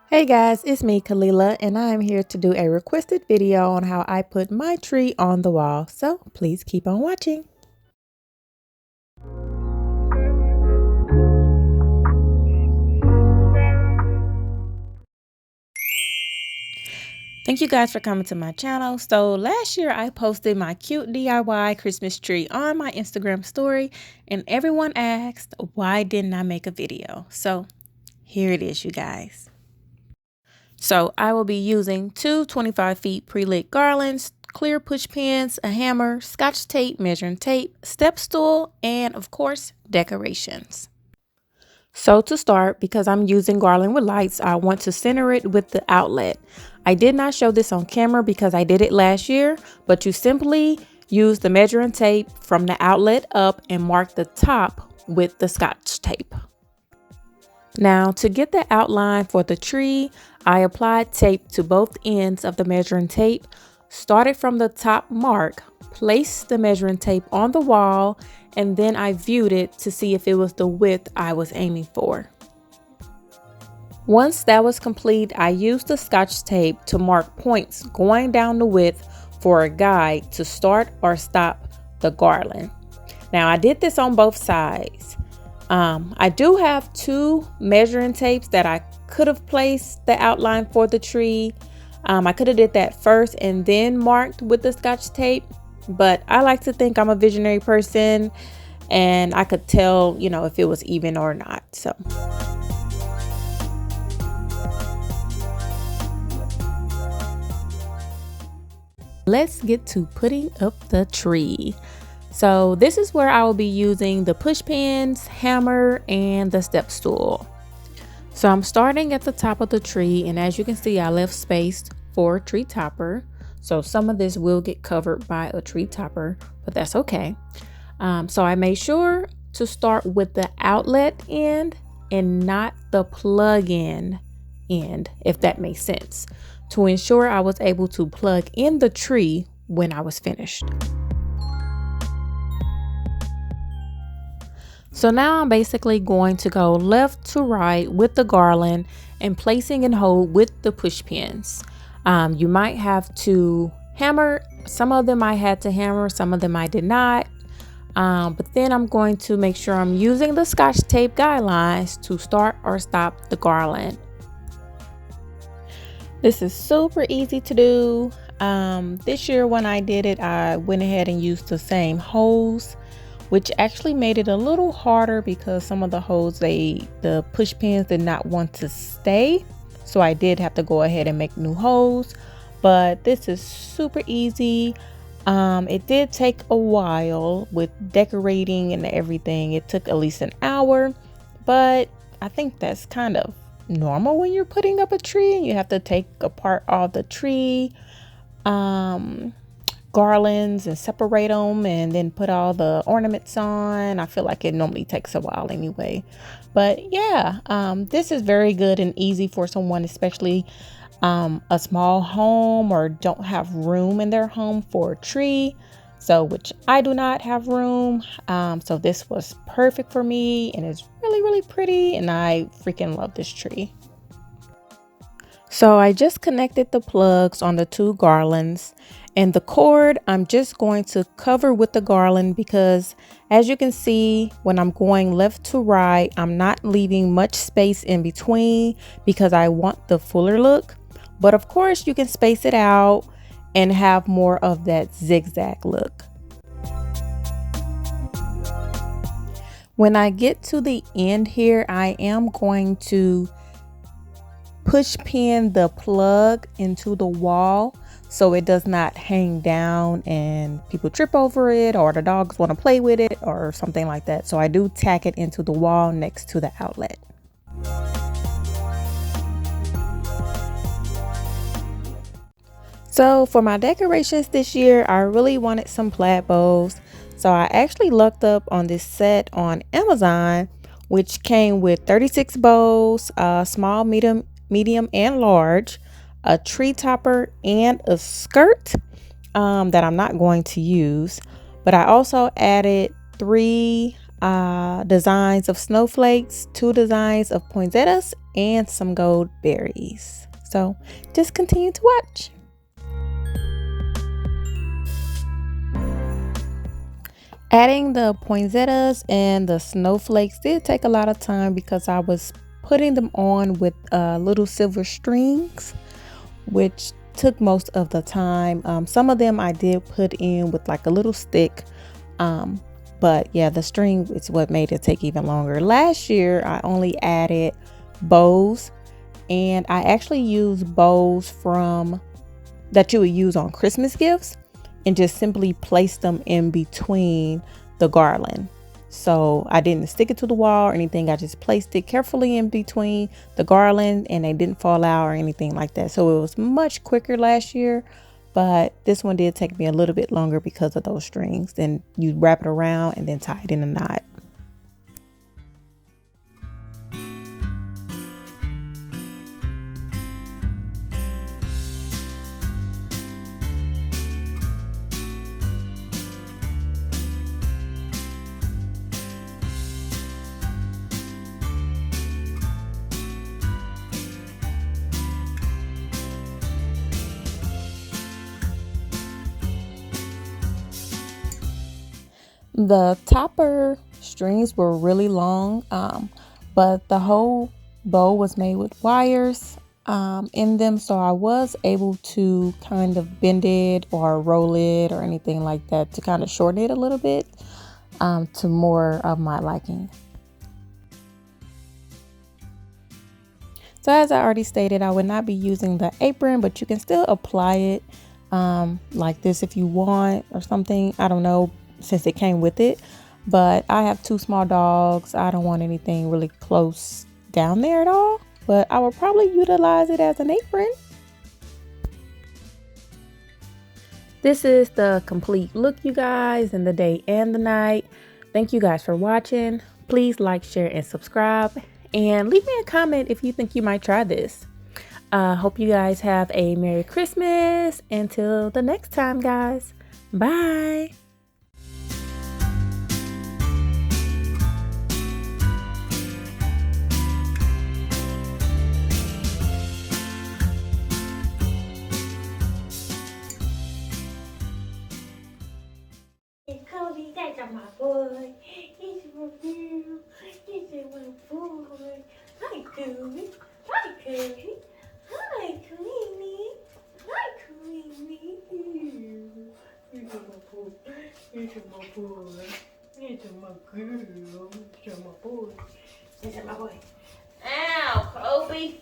Hey guys, it's me, Kalila, and I'm here to do a requested video on how I put my tree on the wall. So please keep on watching. Thank you guys for coming to my channel. So last year I posted my cute DIY Christmas tree on my Instagram story, and everyone asked, why didn't I make a video? So here it is, you guys. So I will be using two 25 feet pre-lit garlands, clear push pins, a hammer, scotch tape, measuring tape, step stool, and of course, decorations. So to start, because I'm using garland with lights, I want to center it with the outlet. I did not show this on camera because I did it last year, but you simply use the measuring tape from the outlet up and mark the top with the scotch tape. Now, to get the outline for the tree, I applied tape to both ends of the measuring tape, started from the top mark, placed the measuring tape on the wall, and then I viewed it to see if it was the width I was aiming for. Once that was complete, I used the scotch tape to mark points going down the width for a guide to start or stop the garland. Now, I did this on both sides. I do have two measuring tapes that I could have placed the outline for the tree. I could have did that first and then marked with the scotch tape, but I like to think I'm a visionary person and I could tell, if it was even or not. So let's get to putting up the tree. So this is where I will be using the push pins, hammer, and the step stool. So I'm starting at the top of the tree, and as you can see, I left space for a tree topper. So some of this will get covered by a tree topper, but that's okay. So I made sure to start with the outlet end and not the plug-in end, if that makes sense, to ensure I was able to plug in the tree when I was finished. So now I'm basically going to go left to right with the garland and placing and hold with the push pins. You might have to hammer. Some of them I had to hammer, some of them I did not. But then I'm going to make sure I'm using the scotch tape guidelines to start or stop the garland. This is super easy to do. This year when I did it, I went ahead and used the same hose, which actually made it a little harder because some of the holes, the push pins did not want to stay. So I did have to go ahead and make new holes, but this is super easy. It did take a while with decorating and everything. It took at least an hour, but I think that's kind of normal when you're putting up a tree and you have to take apart all the tree garlands and separate them and then put all the ornaments on. I feel like it normally takes a while anyway, but yeah, this is very good and easy for someone, especially a small home or don't have room in their home for a tree, so which I do not have room. So this was perfect for me, and it's really pretty, and I freaking love this tree. So I just connected the plugs on the two garlands, and the cord I'm just going to cover with the garland because as you can see, when I'm going left to right, I'm not leaving much space in between because I want the fuller look. But of course you can space it out and have more of that zigzag look. When I get to the end here, I am going to push pin the plug into the wall so it does not hang down and people trip over it or the dogs want to play with it or something like that. So I do tack it into the wall next to the outlet. So for my decorations this year, I really wanted some plaid bows. So I actually looked up on this set on Amazon, which came with 36 bows, small, medium, and large, a tree topper, and a skirt that I'm not going to use. But I also added 3 designs of snowflakes, 2 designs of poinsettias, and some gold berries. So just continue to watch. Adding the poinsettias and the snowflakes did take a lot of time because I was putting them on with little silver strings, which took most of the time. Some of them I did put in with like a little stick, but yeah, the string is what made it take even longer. Last year I only added bows, and I actually used bows from that you would use on Christmas gifts and just simply place them in between the garland. So I didn't stick it to the wall or anything. I just placed it carefully in between the garland and they didn't fall out or anything like that. So it was much quicker last year, but this one did take me a little bit longer because of those strings. Then you wrap it around and then tie it in a knot. The topper strings were really long, but the whole bow was made with wires in them, so I was able to kind of bend it or roll it or anything like that to kind of shorten it a little bit to more of my liking. So as I already stated, I would not be using the apron, but you can still apply it like this if you want or something. I don't know, since it came with it, but I have 2 small dogs. I don't want anything really close down there at all, but I will probably utilize it as an apron. This is the complete look, you guys, in the day and the night. Thank you guys for watching. Please like, share, and subscribe, and leave me a comment if you think you might try this. Hope you guys have a Merry Christmas. Until the next time, guys. Bye. Cody, that's my boy. He's my girl. He's my boy. Hi, Cody. Hi, Cody. Hi, Kweenie. Hi, Kweenie. He's my boy. He's my boy. He's my girl. He's my boy. He's my boy. Ow, Kobe.